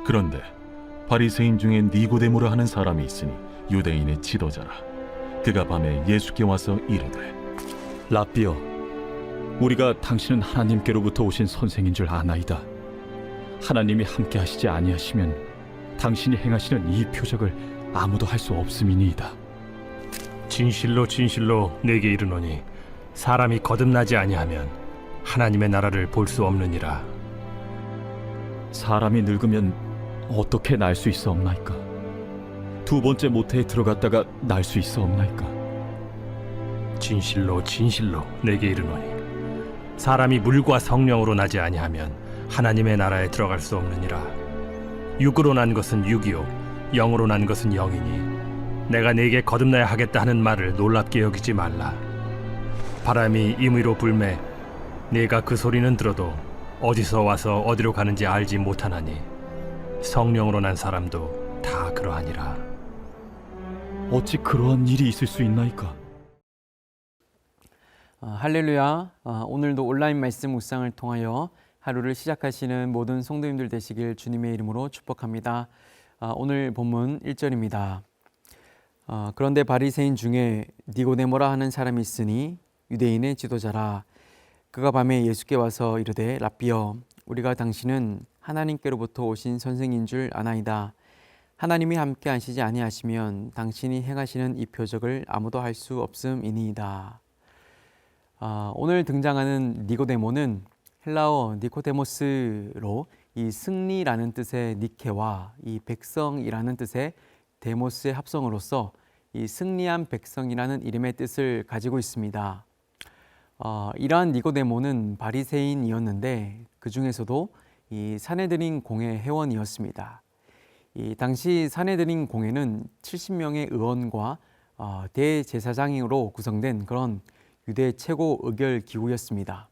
그런데 바리새인 중에 니고데모라 하는 사람이 있으니 유대인의 지도자라. 그가 밤에 예수께 와서 이르되, 라삐여, 우리가 당신은 하나님께로부터 오신 선생인 줄 아나이다. 하나님이 함께 하시지 아니하시면 당신이 행하시는 이 표적을 아무도 할 수 없음이니이다. 진실로 진실로 내게 이르노니 사람이 거듭나지 아니하면 하나님의 나라를 볼 수 없느니라. 사람이 늙으면 어떻게 날 수 있사옵나이까? 두 번째 모태에 들어갔다가 날 수 있사옵나이까? 진실로 진실로 내게 이르노니 사람이 물과 성령으로 나지 아니하면 하나님의 나라에 들어갈 수 없느니라. 육으로 난 것은 육이요 영으로 난 것은 영이니 내가 네게 거듭나야 하겠다 하는 말을 놀랍게 여기지 말라. 바람이 임의로 불매 네가 그 소리는 들어도 어디서 와서 어디로 가는지 알지 못하나니 성령으로 난 사람도 다 그러하니라. 어찌 그러한 일이 있을 수 있나이까? 할렐루야. 오늘도 온라인 말씀 묵상을 통하여 하루를 시작하시는 모든 성도님들 되시길 주님의 이름으로 축복합니다. 오늘 본문 1절입니다. 그런데 바리새인 중에 니고데모라 하는 사람이 있으니 유대인의 지도자라. 그가 밤에 예수께 와서 이르되, 라삐여, 우리가 당신은 하나님께로부터 오신 선생인 줄 아나이다. 하나님이 함께 하시지 아니하시면 당신이 행하시는 이 표적을 아무도 할 수 없음이니이다. 오늘 등장하는 니고데모는 헬라어 니코데모스로 이 승리라는 뜻의 니케와 이 백성이라는 뜻의 데모스의 합성으로서 이 승리한 백성이라는 이름의 뜻을 가지고 있습니다. 이러한 니고데모는 바리새인이었는데 그 중에서도 이 사내들인 공회 회원이었습니다. 이 당시 사내들인 공회는 70명의 의원과 대제사장으로 구성된 그런 유대 최고 의결 기구였습니다.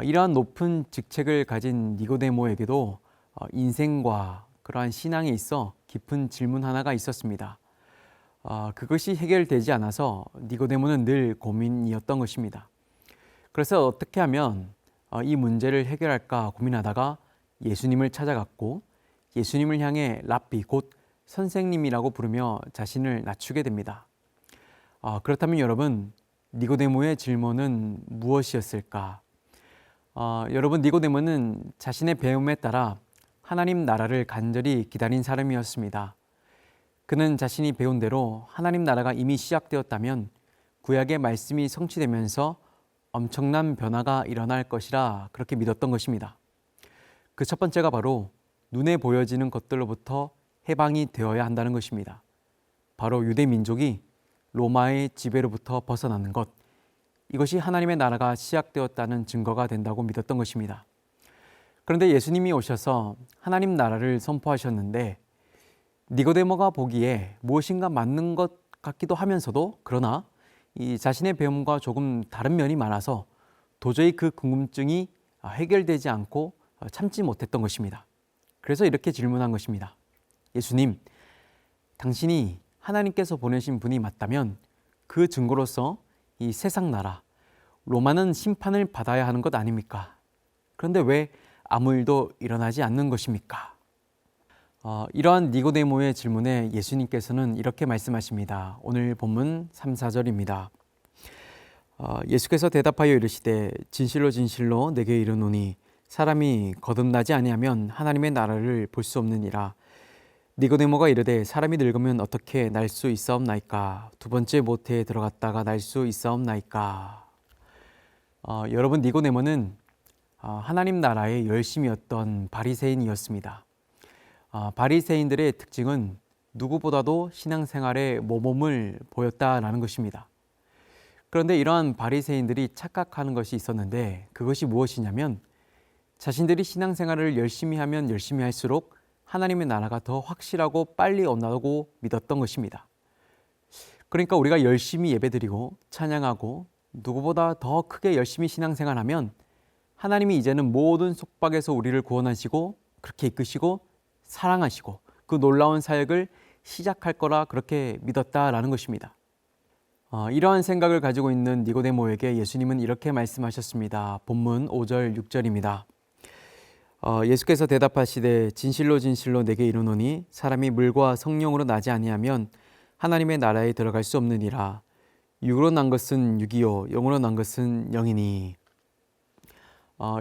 이러한 높은 직책을 가진 니고데모에게도 인생과 그러한 신앙에 있어 깊은 질문 하나가 있었습니다. 그것이 해결되지 않아서 니고데모는 늘 고민이었던 것입니다. 그래서 어떻게 하면 이 문제를 해결할까 고민하다가 예수님을 찾아갔고 예수님을 향해 랍비 곧 선생님이라고 부르며 자신을 낮추게 됩니다. 그렇다면 여러분, 니고데모의 질문은 무엇이었을까? 여러분, 니고데모는 자신의 배움에 따라 하나님 나라를 간절히 기다린 사람이었습니다. 그는 자신이 배운 대로 하나님 나라가 이미 시작되었다면 구약의 말씀이 성취되면서 엄청난 변화가 일어날 것이라 그렇게 믿었던 것입니다. 그 첫 번째가 바로 눈에 보여지는 것들로부터 해방이 되어야 한다는 것입니다. 바로 유대 민족이 로마의 지배로부터 벗어나는 것, 이것이 하나님의 나라가 시작되었다는 증거가 된다고 믿었던 것입니다. 그런데 예수님이 오셔서 하나님 나라를 선포하셨는데 니고데모가 보기에 무엇인가 맞는 것 같기도 하면서도 그러나 이 자신의 배움과 조금 다른 면이 많아서 도저히 그 궁금증이 해결되지 않고 참지 못했던 것입니다. 그래서 이렇게 질문한 것입니다. 예수님, 당신이 하나님께서 보내신 분이 맞다면 그 증거로서 이 세상 나라, 로마는 심판을 받아야 하는 것 아닙니까? 그런데 왜 아무 일도 일어나지 않는 것입니까? 이러한 니고데모의 질문에 예수님께서는 이렇게 말씀하십니다. 오늘 본문 3, 4절입니다. 예수께서 대답하여 이르시되, 진실로 진실로 내게 이르노니 사람이 거듭나지 아니하면 하나님의 나라를 볼 수 없느니라. 니고데모가 이르되, 사람이 늙으면 어떻게 날 수 있사옵나이까? 두 번째 모태에 들어갔다가 날 수 있사옵나이까? 여러분, 니고데모는 하나님 나라의 열심이었던 바리새인이었습니다. 바리새인들의 특징은 누구보다도 신앙생활에 모범을 보였다라는 것입니다. 그런데 이러한 바리새인들이 착각하는 것이 있었는데 그것이 무엇이냐면 자신들이 신앙생활을 열심히 하면 열심히 할수록 하나님의 나라가 더 확실하고 빨리 온다고 믿었던 것입니다. 그러니까 우리가 열심히 예배드리고 찬양하고 누구보다 더 크게 열심히 신앙생활하면 하나님이 이제는 모든 속박에서 우리를 구원하시고 그렇게 이끄시고 사랑하시고 그 놀라운 사역을 시작할 거라 그렇게 믿었다라는 것입니다. 이러한 생각을 가지고 있는 니고데모에게 예수님은 이렇게 말씀하셨습니다. 본문 5절 6절입니다. 예수께서 대답하시되 진실로 진실로 내게 이르노니 사람이 물과 성령으로 나지 아니하면 하나님의 나라에 들어갈 수 없느니라. 육으로 난 것은 육이요 영으로 난 것은 영이니.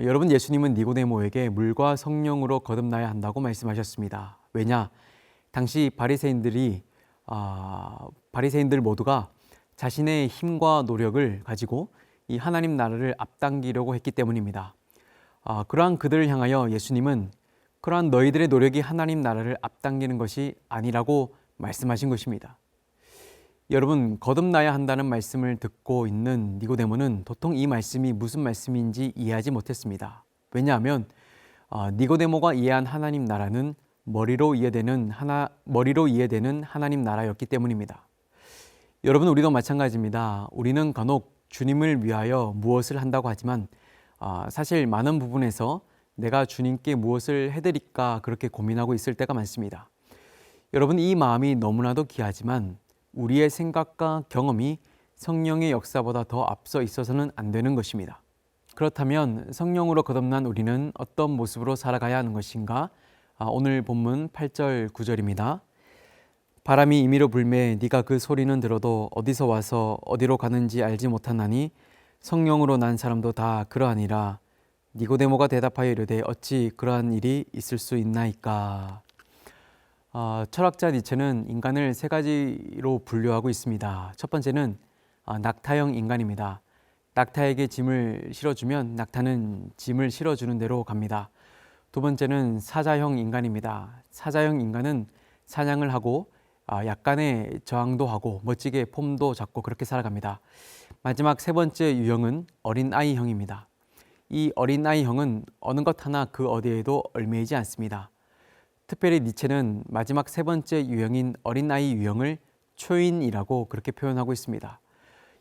여러분, 예수님은 니고데모에게 물과 성령으로 거듭나야 한다고 말씀하셨습니다. 왜냐? 당시 바리새인들 모두가 자신의 힘과 노력을 가지고 이 하나님 나라를 앞당기려고 했기 때문입니다. 그러한 그들을 향하여 예수님은 그러한 너희들의 노력이 하나님 나라를 앞당기는 것이 아니라고 말씀하신 것입니다. 여러분, 거듭나야 한다는 말씀을 듣고 있는 니고데모는 도통 이 말씀이 무슨 말씀인지 이해하지 못했습니다. 왜냐하면 니고데모가 이해한 하나님 나라는 머리로 이해되는 하나님 나라였기 때문입니다. 여러분, 우리도 마찬가지입니다. 우리는 간혹 주님을 위하여 무엇을 한다고 하지만 사실 많은 부분에서 내가 주님께 무엇을 해드릴까 그렇게 고민하고 있을 때가 많습니다. 여러분, 이 마음이 너무나도 귀하지만 우리의 생각과 경험이 성령의 역사보다 더 앞서 있어서는 안 되는 것입니다. 그렇다면 성령으로 거듭난 우리는 어떤 모습으로 살아가야 하는 것인가? 오늘 본문 8절 9절입니다. 바람이 임의로 불매 네가 그 소리는 들어도 어디서 와서 어디로 가는지 알지 못하나니 성령으로 난 사람도 다 그러하니라. 니고데모가 대답하여 이르되 어찌 그러한 일이 있을 수 있나이까. 철학자 니체는 인간을 세 가지로 분류하고 있습니다. 첫 번째는 낙타형 인간입니다. 낙타에게 짐을 실어주면 낙타는 짐을 실어주는 대로 갑니다. 두 번째는 사자형 인간입니다. 사자형 인간은 사냥을 하고 약간의 저항도 하고 멋지게 폼도 잡고 그렇게 살아갑니다. 마지막 세 번째 유형은 어린아이형입니다. 이 어린아이형은 어느 것 하나 그 어디에도 얽매이지 않습니다. 특별히 니체는 마지막 세 번째 유형인 어린아이 유형을 초인이라고 그렇게 표현하고 있습니다.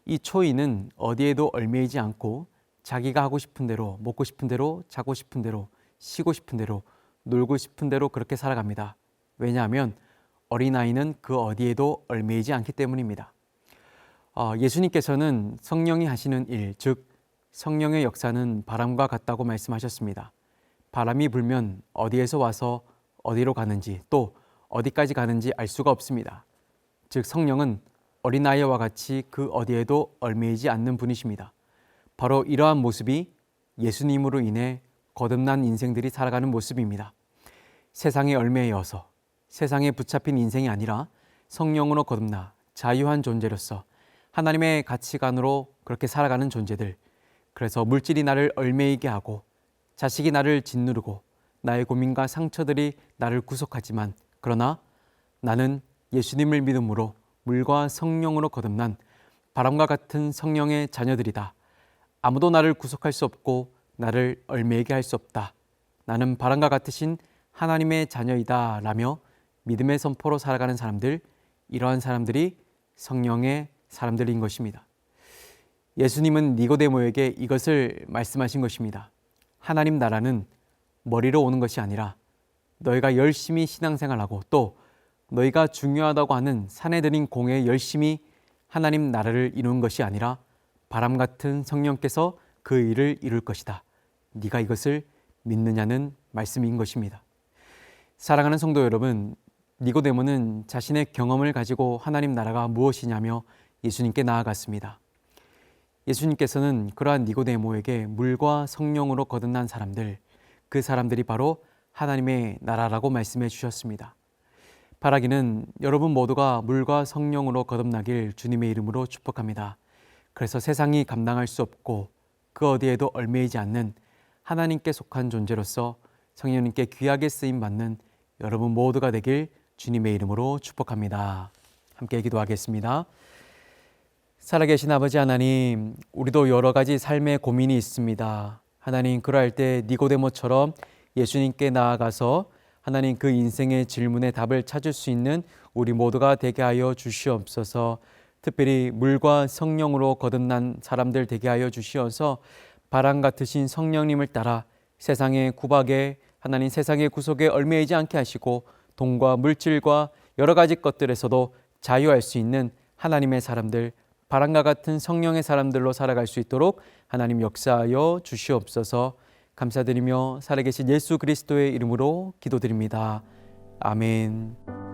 이 초인은 어디에도 얽매이지 않고 자기가 하고 싶은 대로, 먹고 싶은 대로, 자고 싶은 대로, 쉬고 싶은 대로, 놀고 싶은 대로 그렇게 살아갑니다. 왜냐하면 어린아이는 그 어디에도 얽매이지 않기 때문입니다. 예수님께서는 성령이 하시는 일, 즉 성령의 역사는 바람과 같다고 말씀하셨습니다. 바람이 불면 어디에서 와서 어디로 가는지 또 어디까지 가는지 알 수가 없습니다. 즉 성령은 어린아이와 같이 그 어디에도 얽매이지 않는 분이십니다. 바로 이러한 모습이 예수님으로 인해 거듭난 인생들이 살아가는 모습입니다. 세상에 얽매여서 세상에 붙잡힌 인생이 아니라 성령으로 거듭나 자유한 존재로서 하나님의 가치관으로 그렇게 살아가는 존재들. 그래서 물질이 나를 얽매이게 하고 자식이 나를 짓누르고 나의 고민과 상처들이 나를 구속하지만 그러나 나는 예수님을 믿음으로 물과 성령으로 거듭난 바람과 같은 성령의 자녀들이다. 아무도 나를 구속할 수 없고 나를 얽매이게 할 수 없다. 나는 바람과 같으신 하나님의 자녀이다 라며 믿음의 선포로 살아가는 사람들, 이러한 사람들이 성령의 사람들인 것입니다. 예수님은 니고데모에게 이것을 말씀하신 것입니다. 하나님 나라는 머리로 오는 것이 아니라 너희가 열심히 신앙생활하고 또 너희가 중요하다고 하는 산에 들인 공에 열심히 하나님 나라를 이루는 것이 아니라 바람 같은 성령께서 그 일을 이룰 것이다. 네가 이것을 믿느냐는 말씀인 것입니다. 사랑하는 성도 여러분, 니고데모는 자신의 경험을 가지고 하나님 나라가 무엇이냐며 예수님께 나아갔습니다. 예수님께서는 그러한 니고데모에게 물과 성령으로 거듭난 사람들, 그 사람들이 바로 하나님의 나라라고 말씀해 주셨습니다. 바라기는 여러분 모두가 물과 성령으로 거듭나길 주님의 이름으로 축복합니다. 그래서 세상이 감당할 수 없고 그 어디에도 얽매이지 않는 하나님께 속한 존재로서 성령님께 귀하게 쓰임받는 여러분 모두가 되길 주님의 이름으로 축복합니다. 함께 기도하겠습니다. 살아계신 아버지 하나님, 우리도 여러 가지 삶의 고민이 있습니다. 하나님, 그러할 때 니고데모처럼 예수님께 나아가서 하나님 그 인생의 질문에 답을 찾을 수 있는 우리 모두가 되게 하여 주시옵소서. 특별히 물과 성령으로 거듭난 사람들 되게 하여 주시어서 바람 같으신 성령님을 따라 세상의 구박에 하나님 세상의 구속에 얽매이지 않게 하시고 돈과 물질과 여러 가지 것들에서도 자유할 수 있는 하나님의 사람들, 바람과 같은 성령의 사람들로 살아갈 수 있도록 하나님 역사하여 주시옵소서. 감사드리며 살아계신 예수 그리스도의 이름으로 기도드립니다. 아멘.